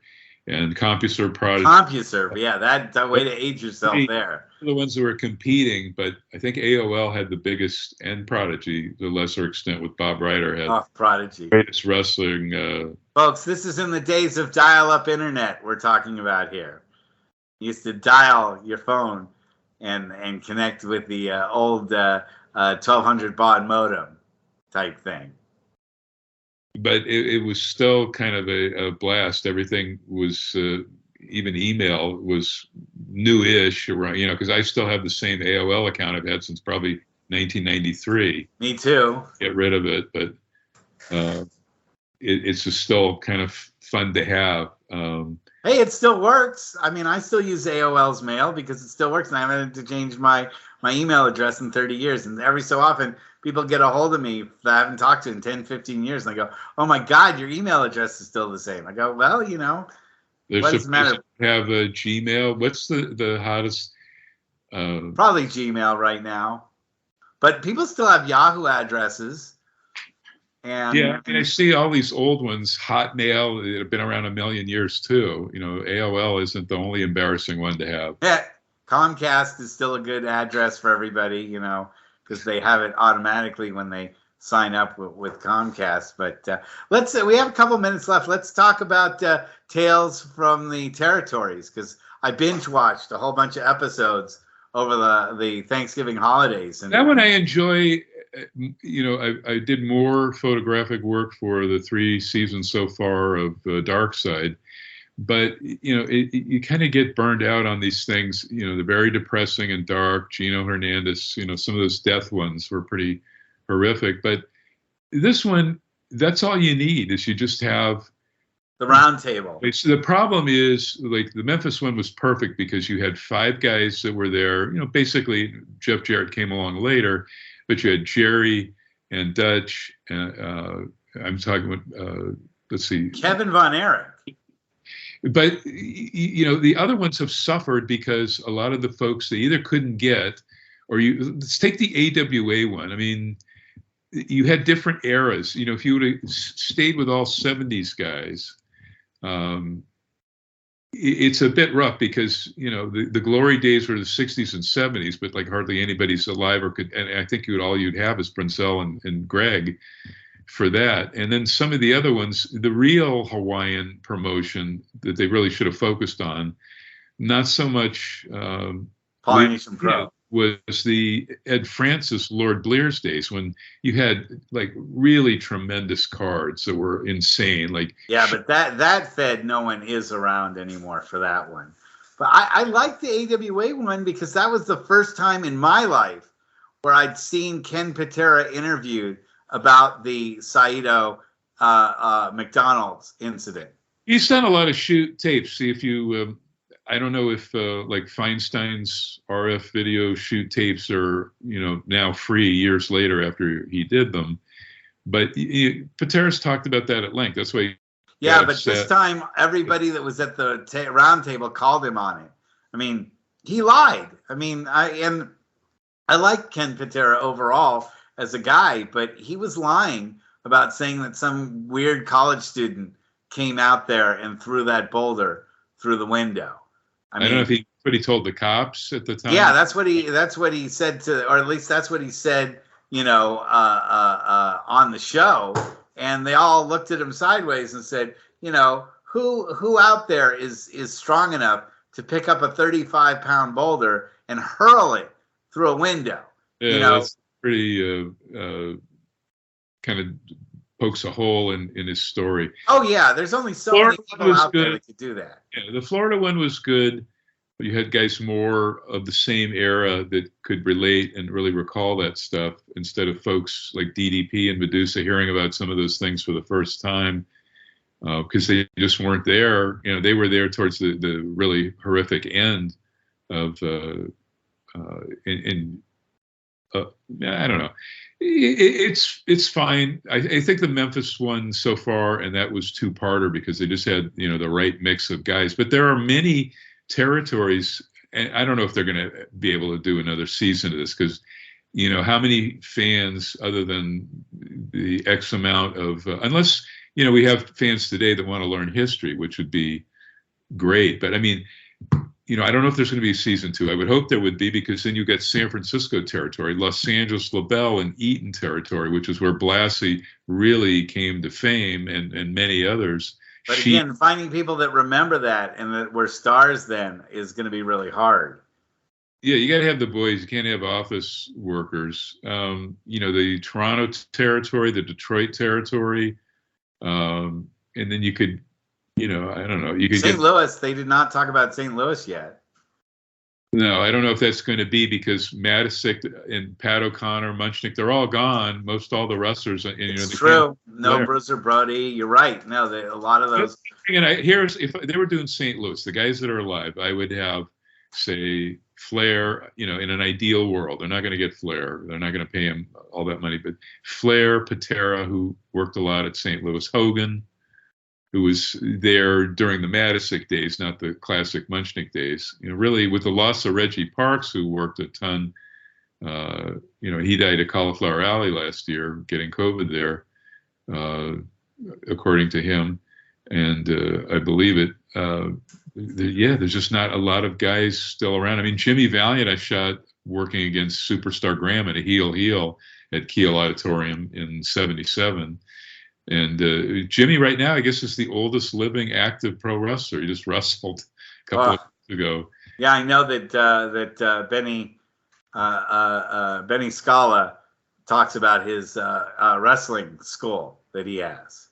and CompuServe Prodigy.
CompuServe, yeah, that way to age yourself there.
The ones that were competing, but I think AOL had the biggest, and Prodigy, to a lesser extent, with Bob Ryder had
Prodigy,
greatest wrestling.
Folks, this is in the days of dial-up internet we're talking about here. You used to dial your phone and connect with the old 1200 baud modem type thing.
But it was still kind of a blast. Everything was, even email was new-ish, around, because I still have the same AOL account I've had since probably 1993.
Me too.
Get rid of it, but it's just still kind of fun to have.
Hey, it still works. I mean, I still use AOL's mail because it still works, and I haven't had to change my email address in 30 years. And every so often, people get a hold of me that I haven't talked to in 10, 15 years, and I go, oh, my God, your email address is still the same. I go, well, what does it matter?
Have a Gmail. What's the hottest?
Probably Gmail right now. But people still have Yahoo addresses. And
yeah, I mean, I see all these old ones, Hotmail, that have been around a million years too. AOL isn't the only embarrassing one to have.
Yeah, Comcast is still a good address for everybody, because they have it automatically when they sign up with Comcast. But we have a couple minutes left. Let's talk about Tales from the Territories, because I binge watched a whole bunch of episodes over the Thanksgiving holidays. And
that one I enjoy. I did more photographic work for the 3 seasons so far of Dark Side, but you kind of get burned out on these things. They're very depressing and dark. Gino Hernandez, some of those death ones were pretty horrific, but this one, that's all you need is you just have
the round table.
So the problem is, like, the Memphis one was perfect because you had 5 guys that were there. Basically Jeff Jarrett came along later. But you had Jerry and Dutch, and I'm talking about, let's see,
Kevin Von Erich.
But the other ones have suffered because a lot of the folks they either couldn't get, or let's take the AWA one. I mean, you had different eras. If you would have stayed with all 70s guys, it's a bit rough because the glory days were the 60s and 70s, but like hardly anybody's alive or could. And I think you'd have is Brinsell and Greg for that. And then some of the other ones, the real Hawaiian promotion that they really should have focused on, not so much.
Polynesian Pro
was the Ed Francis Lord Blears days when you had like really tremendous cards that were insane. Like,
yeah, but that fed no one is around anymore for that one. But I like the AWA one because that was the first time in my life where I'd seen Ken Patera interviewed about the Saito McDonald's incident.
He's done a lot of shoot tapes. See if you. I don't know if like Feinstein's RF video shoot tapes are now free years later after he did them, but Patera's talked about that at length. That's why.
Yeah, but this time everybody that was at the round table called him on it. I mean, he lied. I mean, I like Ken Patera overall as a guy, but he was lying about saying that some weird college student came out there and threw that boulder through the window.
I don't know if he told the cops at the time.
Yeah, that's what he said or at least that's what he said, on the show. And they all looked at him sideways and said, who out there is strong enough to pick up a 35-pound boulder and hurl it through a window?
Yeah, that's pretty kind of pokes a hole in his story.
Oh yeah, there's only so many people out there that could do that.
Yeah, the Florida one was good. You had guys more of the same era that could relate and really recall that stuff, instead of folks like DDP and Medusa hearing about some of those things for the first time, because they just weren't there. You know, they were there towards the really horrific end of I don't know. It's fine. I think the Memphis one so far, and that was two-parter because they just had, you know, the right mix of guys. But there are many territories, and I don't know if they're going to be able to do another season of this, because, you know, how many fans other than the X amount of unless, you know, we have fans today that want to learn history, which would be great. But I mean, you know, I don't know if there's going to be a season 2. I would hope there would be, because then you get San Francisco territory, Los Angeles, LaBelle, and Eaton territory, which is where Blassie really came to fame, and many others.
But again, finding people that remember that and that were stars then is going to be really hard.
Yeah, you got to have the boys. You can't have office workers. You know, the Toronto territory, the Detroit territory, and then you could, you know, I don't know. You could
St. Louis. They did not talk about St. Louis yet.
No, I don't know if that's going to be, because Matisic and Pat O'Connor, Munchnick, they're all gone. All the wrestlers. And, you know,
it's true. No Bruiser Brody. You're right. No, a lot of those.
And if they were doing St. Louis, the guys that are alive, I would have, say, Flair. You know, in an ideal world, they're not going to get Flair. They're not going to pay him all that money. But Flair, Patera, who worked a lot at St. Louis, Hogan, who was there during the Matisic days, not the classic Munchnick days. You know, really, with the loss of Reggie Parks, who worked a ton, you know, he died at Cauliflower Alley last year, getting COVID there, according to him. And I believe it. There's just not a lot of guys still around. I mean, Jimmy Valiant, I shot working against Superstar Graham at a heel at Kiel Auditorium in '77. And Jimmy right now, I guess, is the oldest living active pro wrestler. He just wrestled a couple of years ago.
Yeah, I know that Benny Scala talks about his wrestling school that he has.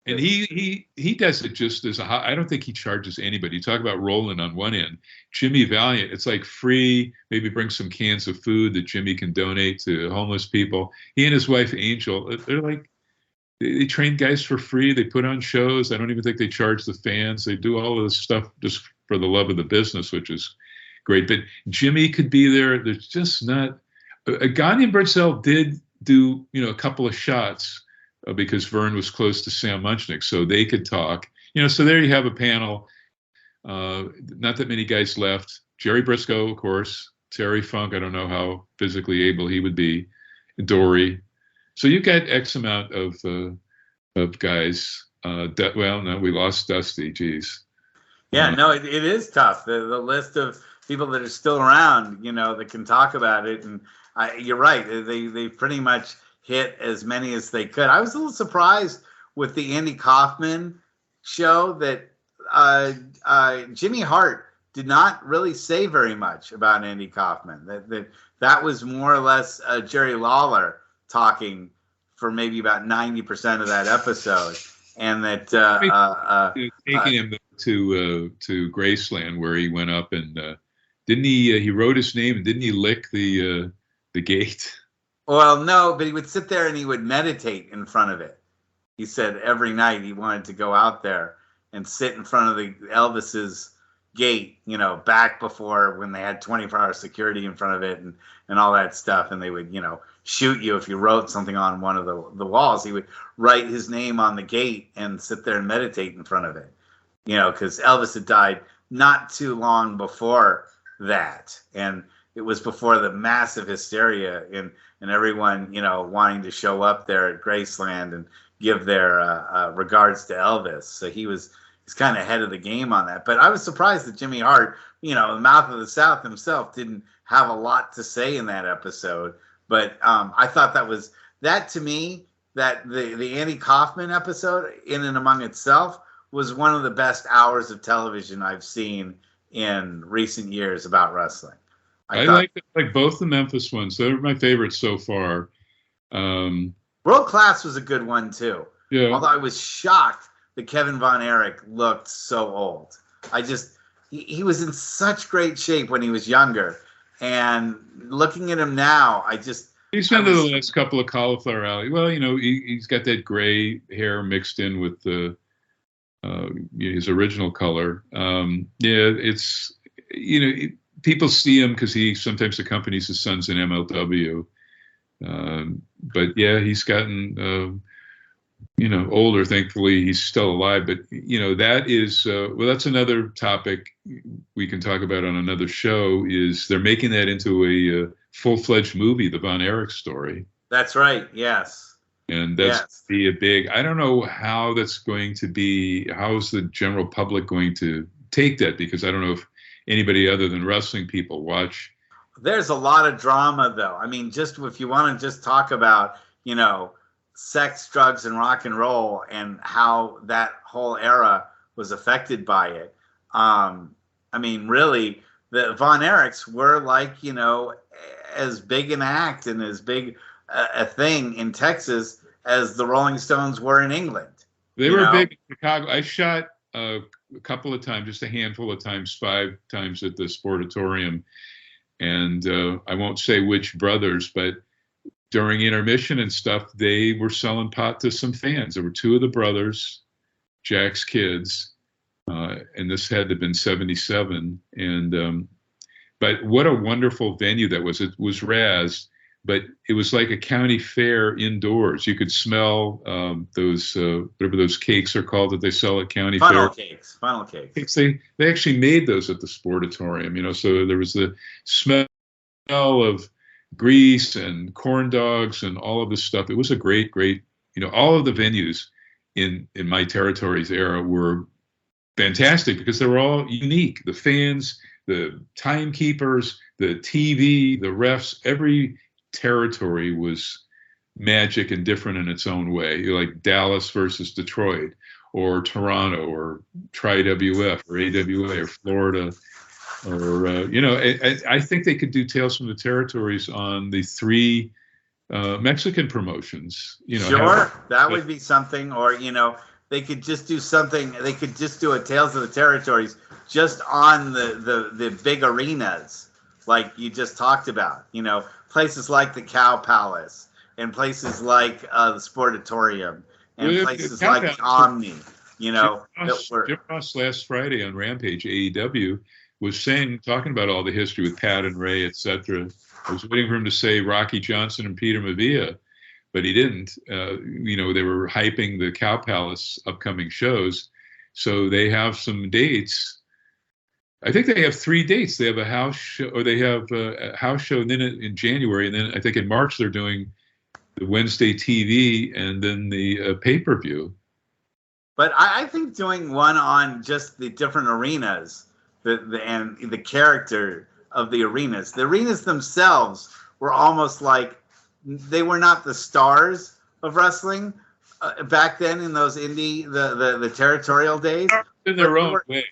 And he does it just as I don't think he charges anybody. You talk about Roland on one end. Jimmy Valiant, it's like free, maybe bring some cans of food that Jimmy can donate to homeless people. He and his wife, Angel, they're like, they train guys for free. They put on shows. I don't even think they charge the fans. They do all of this stuff just for the love of the business, which is great. But Jimmy could be there. There's just not. Gagne and Bertzell did do, you know, a couple of shots because Vern was close to Sam Munchnick, so they could talk. You know, so there you have a panel. Not that many guys left. Jerry Briscoe, of course. Terry Funk. I don't know how physically able he would be. Dory. So you got X amount of guys. Well, no, we lost Dusty. Geez.
Yeah, no, it is tough. The list of people that are still around, you know, that can talk about it. And you're right. They pretty much hit as many as they could. I was a little surprised with the Andy Kaufman show that Jimmy Hart did not really say very much about Andy Kaufman. That was more or less Jerry Lawler talking for maybe about 90% of that episode, and that
taking him to Graceland, where he went up and didn't he wrote his name, and didn't he lick the gate?
Well, no, but he would sit there and he would meditate in front of it. He said every night he wanted to go out there and sit in front of the Elvis's gate, you know, back before when they had 24-hour security in front of it and all that stuff, and they would, you know, shoot you if you wrote something on one of the walls. He would write his name on the gate and sit there and meditate in front of it, you know, because Elvis had died not too long before that, and it was before the massive hysteria and everyone, you know, wanting to show up there at Graceland and give their regards to Elvis. So he's kind of ahead of the game on that. But I was surprised that Jimmy Hart, you know, the Mouth of the South himself, didn't have a lot to say in that episode. But I thought that to me, that the Andy Kaufman episode in and among itself was one of the best hours of television I've seen in recent years about wrestling.
I like both the Memphis ones. They're my favorites so far.
World Class was a good one too.
Yeah.
Although I was shocked that Kevin Von Erich looked so old. he was in such great shape when he was younger, and looking at him now,
He's been to the last couple of Cauliflower Alley. Well, he's got that gray hair mixed in with the his original color. It's people see him because he sometimes accompanies his sons in MLW. But yeah, he's gotten older. Thankfully, he's still alive. But that is that's another topic we can talk about on another show. Is they're making that into a full-fledged movie, the Von Erich story.
That's right. Yes.
And that's be a big. I don't know how that's going to be. How is the general public going to take that? Because I don't know if anybody other than wrestling people watch.
There's a lot of drama, though. I mean, just if you want to just talk about, sex, drugs, and rock and roll, and how that whole era was affected by it. I mean, really, the Von Erichs were like, as big an act and as big a thing in Texas as the Rolling Stones were in England.
They were big in Chicago. I shot a couple of times, just a handful of times, 5 times at the Sportatorium. And I won't say which brothers, but during intermission and stuff, they were selling pot to some fans. There were 2 of the brothers, Jack's kids, and this had to have been 77. And but what a wonderful venue that was. It was Raz, but it was like a county fair indoors. You could smell those whatever those cakes are called that they sell at county fair.
Funnel cakes.
They actually made those at the Sportatorium. So there was the smell of grease and corn dogs and all of this stuff. It was a great, all of the venues in my territories era were fantastic because they were all unique. The fans, the timekeepers, the TV, the refs, every territory was magic and different in its own way. Like Dallas versus Detroit, or Toronto, or Tri-WF, or AWA, or Florida, or I think they could do Tales from the Territories on the 3 Mexican promotions.
Sure, that would be something. Or they could just do something. They could just do a Tales of the Territories just on the big arenas, like you just talked about. Places like the Cow Palace, and places like the Sportatorium, and places like the Omni.
Jim Ross last Friday on Rampage AEW was talking about all the history with Pat and Ray, etc. I was waiting for him to say Rocky Johnson and Peter Maivia, but he didn't. They were hyping the Cow Palace upcoming shows, so they have some dates. I think they have 3 dates. They have a house show, or they have a house show, and then in January, and then I think in March they're doing the Wednesday TV and then the pay-per-view.
But I think doing one on just the different arenas, and the character of the arenas. The arenas themselves were almost like they were not the stars of wrestling back then in those the territorial days.
In their own way.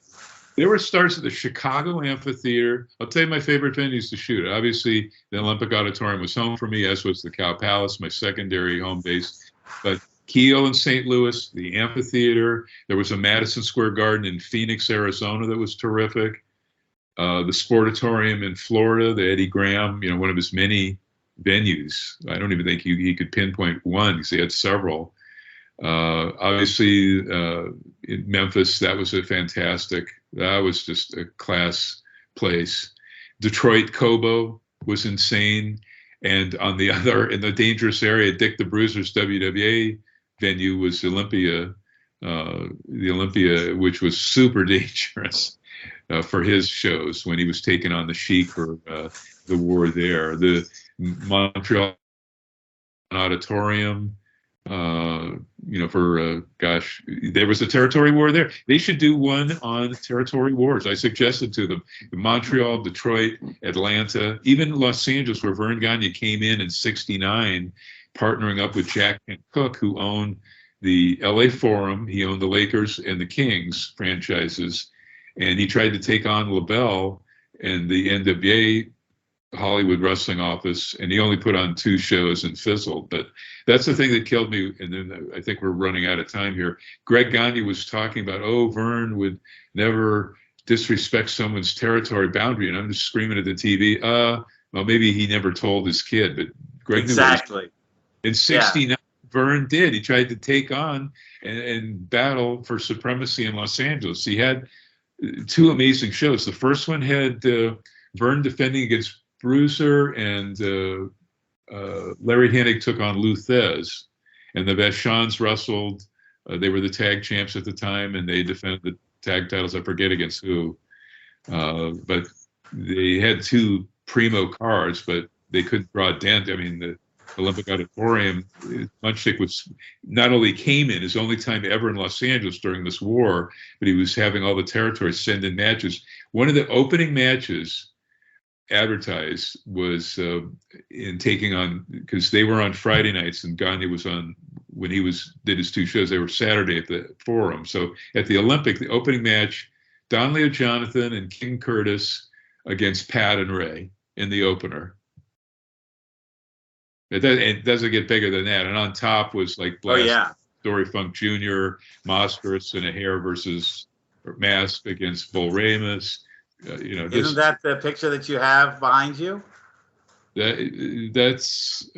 There were stars at the Chicago Amphitheater. I'll tell you my favorite venues to shoot. Obviously, the Olympic Auditorium was home for me, as was the Cow Palace, my secondary home base. But Keele in St. Louis, the amphitheater. There was a Madison Square Garden in Phoenix, Arizona that was terrific. The Sportatorium in Florida, the Eddie Graham, one of his many venues. I don't even think he could pinpoint one because he had several. Obviously, in Memphis, that was that was just a class place. Detroit Cobo was insane. And on the other, in the dangerous area, Dick the Bruiser's WWA venue was the Olympia, which was super dangerous for his shows when he was taking on the Sheik for the war there. The Montreal Auditorium, there was a territory war there. They should do one on territory wars. I suggested to them Montreal, Detroit, Atlanta, even Los Angeles, where Vern Gagne came in '69, partnering up with Jack Kent Cooke, who owned the LA Forum. He owned the Lakers and the Kings franchises, and he tried to take on LaBelle and the NWA Hollywood wrestling office, and he only put on 2 shows and fizzled. But that's the thing that killed me. And then I think we're running out of time here. Greg Gagne was talking about, Vern would never disrespect someone's territory boundary, and I'm just screaming at the TV. Well, maybe he never told his kid, but Greg
exactly.
In '69, Verne did. He tried to take on and battle for supremacy in Los Angeles. He had two amazing shows. The first one had Verne defending against Bruiser, and Larry Hennig took on Lou Thez. And the Vachons wrestled. They were the tag champs at the time, and they defended the tag titles. I forget against who. But they had two primo cards, but they couldn't draw a dent. I mean, the Olympic Auditorium, Munchik was not only came in his only time ever in Los Angeles during this war, but he was having all the territories send in matches. One of the opening matches advertised was in taking on, because they were on Friday nights and Gagne was on, when he did his two shows, they were Saturday at the Forum. So at the Olympic, the opening match, Don Leo Jonathan and King Curtis against Pat and Ray in the opener. It doesn't get bigger than that. And on top was like Dory Funk Jr., Moskowitz and a hair versus Mask against Bull Ramus.
Isn't that the picture that you have behind you?
That's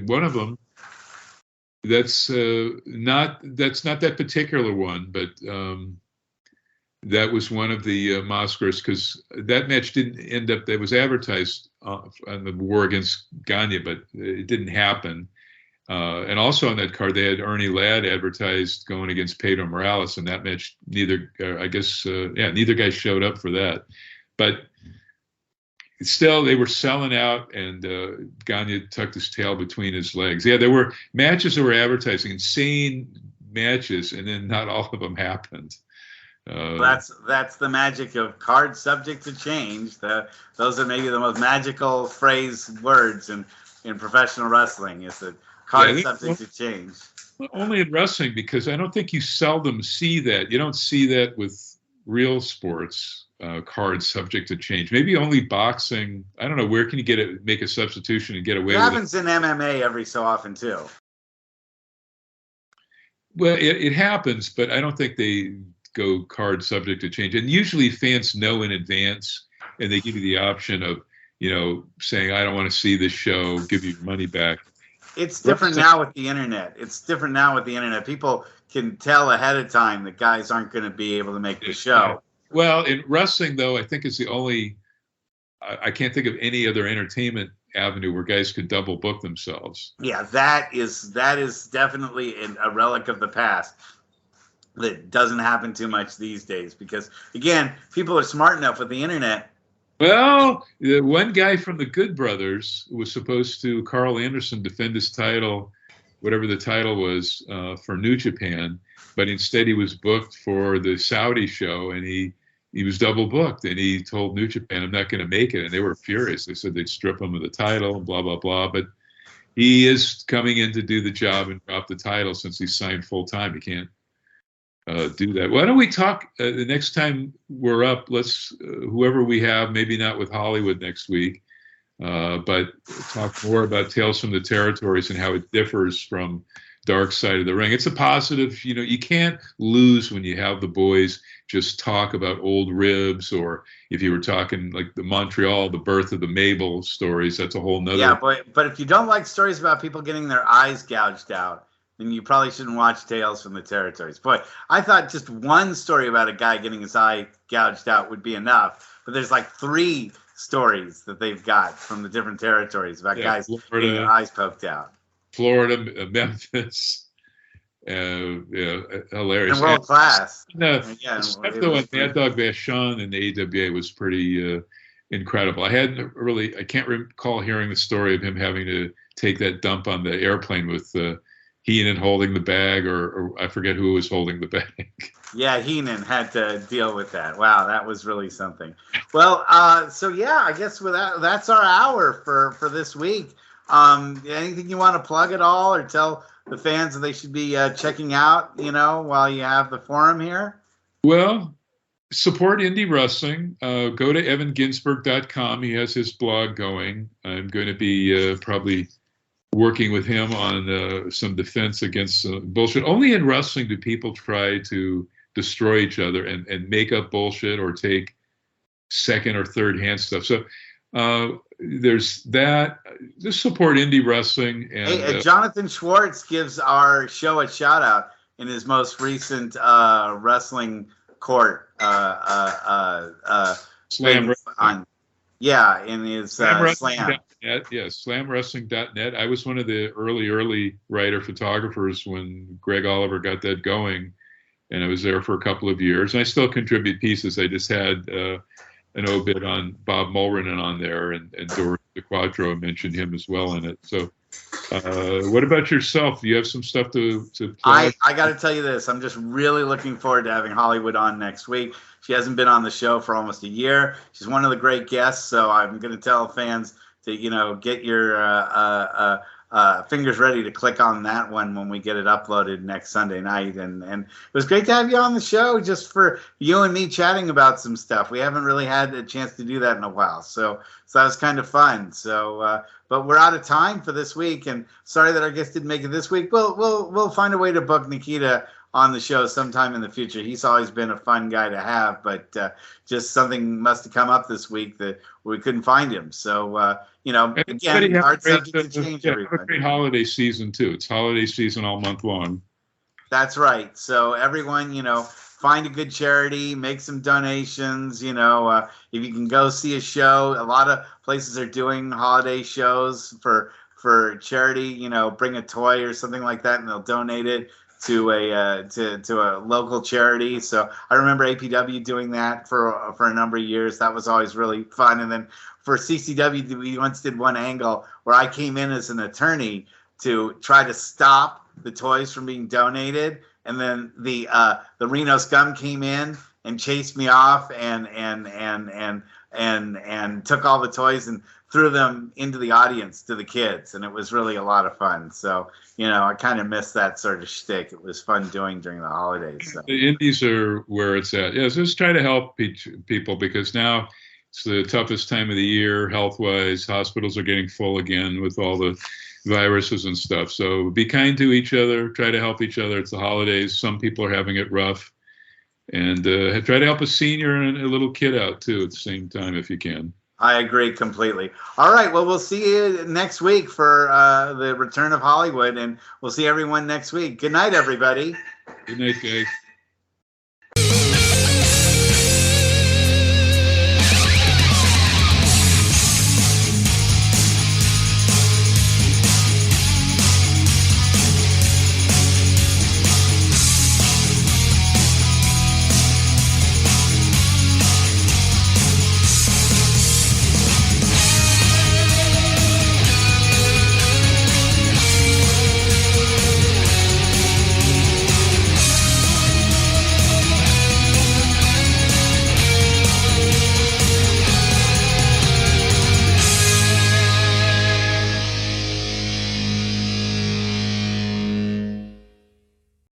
one of them. That's not that particular one, but that was one of the Moskowitz, because that match didn't end up. That was advertised on the war against Gagne, but it didn't happen. And also on that card, they had Ernie Ladd advertised going against Pedro Morales, and that match, neither guy showed up for that. But still, they were selling out, and Gagne tucked his tail between his legs. Yeah, there were matches that were advertising, insane matches, and then not all of them happened.
That's the magic of cards subject to change. Those are maybe the most magical phrase words in professional wrestling, is that cards subject to change.
Only in wrestling, because I don't think you seldom see that. You don't see that with real sports, cards subject to change. Maybe only boxing. I don't know, where can you make a substitution and get away with it?
It happens in MMA every so often too.
Well, it happens, but I don't think they go card subject to change. And usually fans know in advance, and they give you the option of, saying, I don't want to see this show, give you your money back.
It's different now with the internet. People can tell ahead of time that guys aren't going to be able to make the show.
Well, in wrestling, though, I think is the only, I can't think of any other entertainment avenue where guys could double book themselves.
Yeah, that is definitely a relic of the past. That doesn't happen too much these days, because, again, people are smart enough with the internet.
Well, the one guy from the Good Brothers was supposed to, Carl Anderson, defend his title, whatever the title was, for New Japan, but instead he was booked for the Saudi show, and he was double booked, and he told New Japan, I'm not going to make it, and they were furious. They said they'd strip him of the title and blah, blah, blah, but he is coming in to do the job and drop the title since he's signed full-time. He can't do that. Why don't we talk the next time we're up? Let's whoever we have, maybe not with Hollywood next week, but talk more about Tales from the Territories and how it differs from Dark Side of the Ring. It's a positive. You can't lose when you have the boys just talk about old ribs, or if you were talking like the Montreal, the birth of the Mabel stories. That's a whole nother.
Yeah, but if you don't like stories about people getting their eyes gouged out, then you probably shouldn't watch Tales from the Territories. Boy, I thought just one story about a guy getting his eye gouged out would be enough. But there's like 3 stories that they've got from the different territories about guys getting their eyes poked out.
Florida, Memphis, hilarious.
And world class.
Stuff though with Mad Dog Vachon and the AWA was pretty incredible. I can't recall hearing the story of him having to take that dump on the airplane with Heenan holding the bag, or I forget who was holding the bag.
Yeah, Heenan had to deal with that. Wow, that was really something. Well, so yeah, I guess with that's our hour for this week. Anything you want to plug at all, or tell the fans that they should be checking out, while you have the forum here?
Well, support indie wrestling. Go to evanginsberg.com. He has his blog going. I'm going to be probably working with him on some defense against bullshit. Only in wrestling do people try to destroy each other and make up bullshit or take second or third hand stuff. So there's that. Just support indie wrestling. And
hey, Jonathan Schwartz gives our show a shout out in his most recent wrestling court
Slam
on, yeah, in his Slam.
Yes, slamwrestling.net. I was one of the early writer photographers when Greg Oliver got that going, and I was there for a couple of years. And I still contribute pieces. I just had an obit on Bob Mulrenan on there, and Doris DeQuatro mentioned him as well in it. So what about yourself? Do you have some stuff to plug?
I got to tell you this. I'm just really looking forward to having Hollywood on next week. She hasn't been on the show for almost a year. She's one of the great guests, so I'm going to tell fans to, get your fingers ready to click on that one when we get it uploaded next Sunday night. And it was great to have you on the show, just for you and me chatting about some stuff. We haven't really had a chance to do that in a while, so that was kind of fun. So, but we're out of time for this week, and sorry that our guest didn't make it this week. We'll find a way to book Nikita on the show sometime in the future. He's always been a fun guy to have, but just something must have come up this week that we couldn't find him. So, again, hard subject to change.
Have a great holiday season, too. It's holiday season all month long.
That's right. So everyone, find a good charity, make some donations. If you can go see a show, a lot of places are doing holiday shows for charity. Bring a toy or something like that, and they'll donate it to a local charity. So I remember APW doing that for a number of years. That was always really fun. And then for CCW, we once did one angle where I came in as an attorney to try to stop the toys from being donated, and then the Reno Scum came in and chased me off and took all the toys and threw them into the audience to the kids, and it was really a lot of fun. So, I kind of missed that sort of shtick. It was fun doing during the holidays. So.
The indies are where it's at. Yeah, so just try to help people, because now it's the toughest time of the year health-wise. Hospitals are getting full again with all the viruses and stuff. So be kind to each other. Try to help each other. It's the holidays. Some people are having it rough. And try to help a senior and a little kid out, too, at the same time if you can.
I agree completely. All right. Well, we'll see you next week for the return of Hollywood, and we'll see everyone next week. Good night, everybody.
Good night, guys.